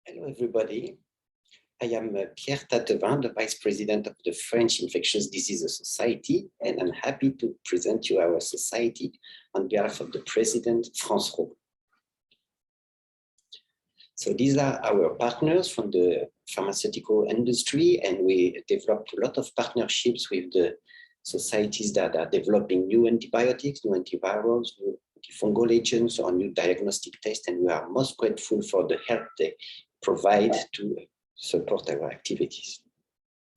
Hello, everybody. I am Pierre Tatevin, the Vice President of the French Infectious Diseases Society, and I'm happy to present you our society on behalf of the President, Française. So these are our partners from the pharmaceutical industry, and we developed a lot of partnerships with the societies that are developing new antibiotics, new antivirals, new antifungal agents, or new diagnostic tests, and we are most grateful for the help they provide to support our activities.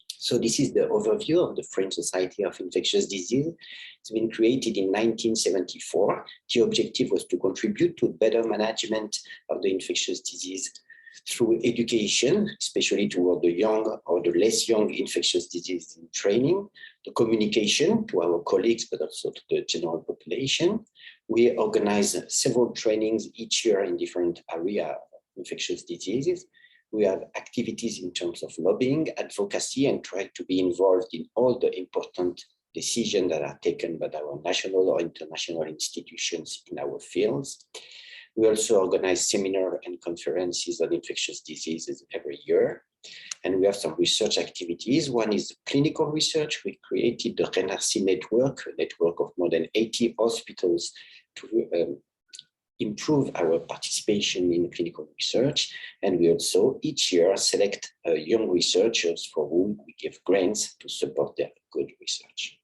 So this is the overview of the French Society of Infectious Disease. It's been created in 1974. The objective was to contribute to better management of the infectious disease through education, especially toward the young or the less young infectious disease training, the communication to our colleagues, but also to the general population. We organize several trainings each year in different areas of infectious diseases. We have activities in terms of lobbying, advocacy, and try to be involved in all the important decisions that are taken by our national or international institutions in our fields. We also organize seminars and conferences on infectious diseases every year. And we have some research activities. One is clinical research. We created the RENARCI network, a network of more than 80 hospitals to improve our participation in clinical research. And we also each year select young researchers for whom we give grants to support their good research.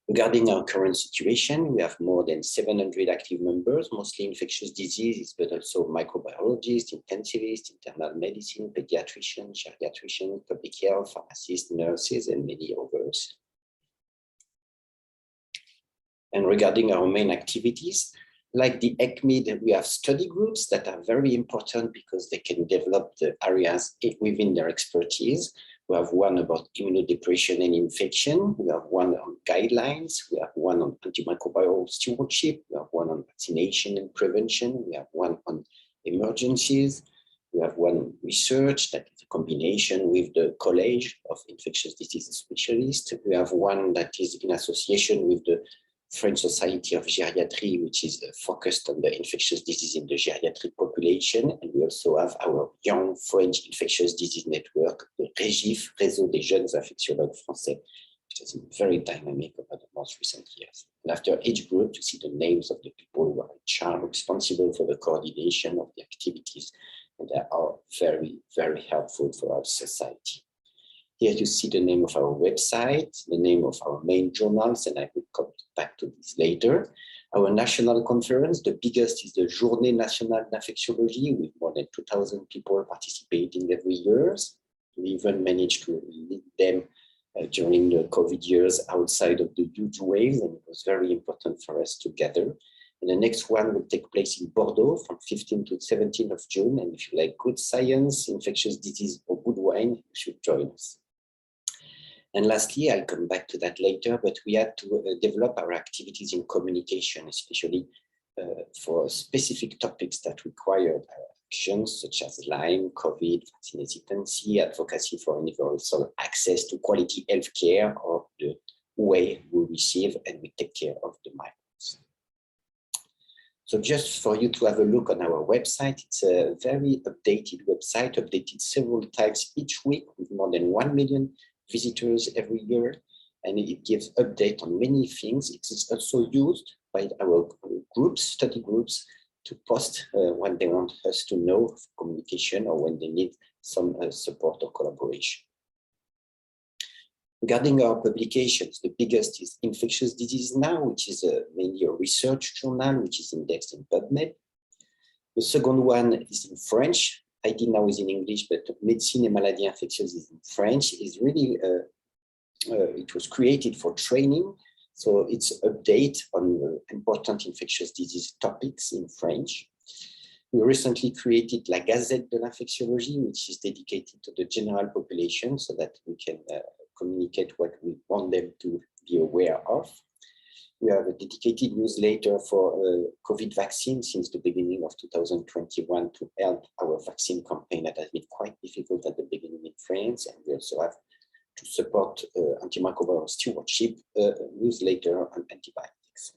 Regarding our current situation, we have more than 700 active members, mostly infectious diseases, but also microbiologists, intensivists, internal medicine, pediatricians, geriatricians, public health, pharmacists, nurses, and many others. And regarding our main activities, like the ESCMID, we have study groups that are very important because they can develop the areas within their expertise. We have one about immunodepression and infection. We have one on guidelines. We have one on antimicrobial stewardship. We have one on vaccination and prevention. We have one on emergencies. We have one on research that is a combination with the College of Infectious Diseases Specialists. We have one that is in association with the French Society of Geriatry, which is focused on the infectious disease in the geriatric population. And we also have our young French infectious disease network, the REGIF, Réseau des Jeunes Infectiologues Français, which has been very dynamic over the most recent years. And after each group, you see the names of the people who are in charge, responsible for the coordination of the activities. And they are very, very helpful for our society. Here you see the name of our website, the name of our main journals, and I will come back to this later. Our national conference, the biggest is the Journée Nationale d'Infectiologie, with more than 2,000 people participating every year. We even managed to lead them during the COVID years outside of the huge waves, and it was very important for us to gather. And the next one will take place in Bordeaux from 15 to 17 of June. And if you like good science, infectious disease, or good wine, you should join us. And lastly, I'll come back to that later, but we had to develop our activities in communication, especially for specific topics that required actions such as Lyme, COVID, vaccine hesitancy, advocacy for universal access to quality healthcare, or the way we receive and we take care of the migrants. So just for you to have a look on our website, it's a very updated website, updated several times each week with more than 1 million visitors every year, and it gives update on many things. It is also used by our groups, study groups, to post when they want us to know of communication or when they need some support or collaboration. Regarding our publications, the biggest is Infectious Disease Now, which is mainly a research journal, which is indexed in PubMed. The second one is in French. ID Now is in English, but Médecine et Maladies Infectieuses is in French. Is really, it was created for training. So it's update on important infectious disease topics in French. We recently created La Gazette de l'Infectiologie, which is dedicated to the general population so that we can communicate what we want them to be aware of. We have a dedicated newsletter for COVID vaccine since the beginning of 2021 to help our vaccine campaign that has been quite difficult at the beginning in France. And we also have to support antimicrobial stewardship newsletter on antibiotics.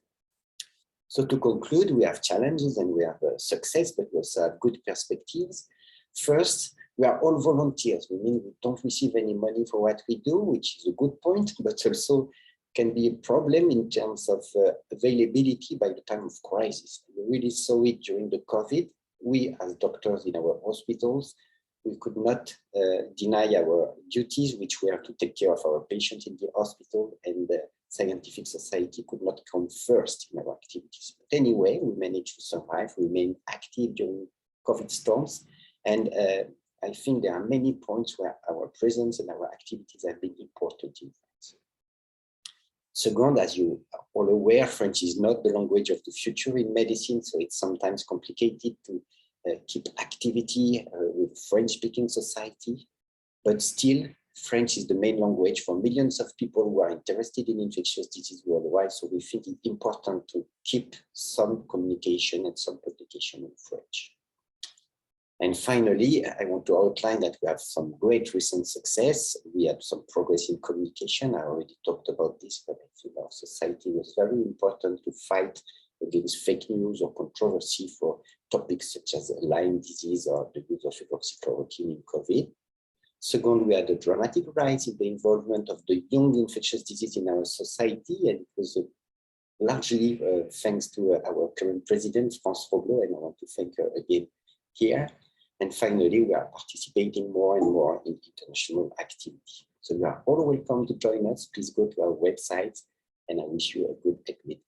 So to conclude, we have challenges and we have success, but we also have good perspectives. First, we are all volunteers. We mean we don't receive any money for what we do, which is a good point, but also can be a problem in terms of availability by the time of crisis. We really saw it during the COVID. We, as doctors in our hospitals, we could not deny our duties, which were to take care of our patients in the hospital, and the scientific society could not come first in our activities. But anyway, we managed to survive, we remained active during COVID storms, and I think there are many points where our presence and our activities have been important in France. Second, as you are all aware, French is not the language of the future in medicine, so it's sometimes complicated to keep activity with French-speaking society, but still, French is the main language for millions of people who are interested in infectious disease worldwide, so we think it's important to keep some communication and some publication in French. And finally, I want to outline that we have some great recent success. We had some progress in communication. I already talked about this, but I think our society was very important to fight against fake news or controversy for topics such as Lyme disease or the use of hydroxychloroquine in COVID. Second, we had a dramatic rise in the involvement of the young infectious disease in our society, and it was largely thanks to our current president, Française, and I want to thank her again here. And finally, we are participating more and more in international activity. So you are all welcome to join us. Please go to our website, and I wish you a good ESCMID.